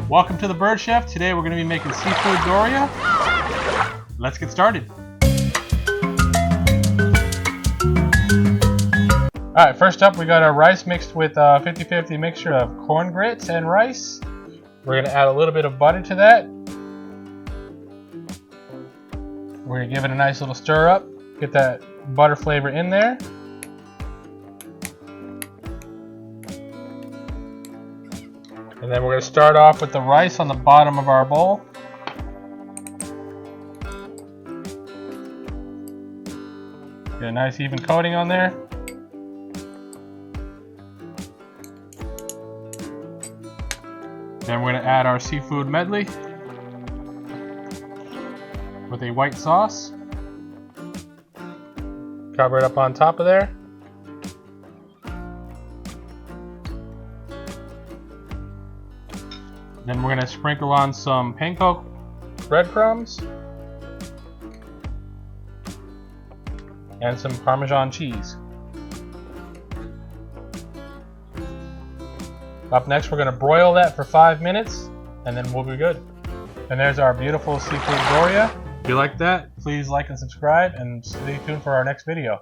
Welcome to the Bird Chef. Today we're going to be making seafood Doria. Let's get started. Alright, first up we got our rice mixed with a 50-50 mixture of corn grits and rice. We're going to add a little bit of butter to that. We're going to give it a nice little stir up, get that butter flavor in there. And then we're going to start off with the rice on the bottom of our bowl. Get a nice even coating on there. Then we're going to add our seafood medley with a white sauce. Cover it up on top of there. Then we're going to sprinkle on some panko breadcrumbs and some Parmesan cheese. Up next, we're going to broil that for 5 minutes and then we'll be good. And there's our beautiful seafood Doria. If you like that, please like and subscribe and stay tuned for our next video.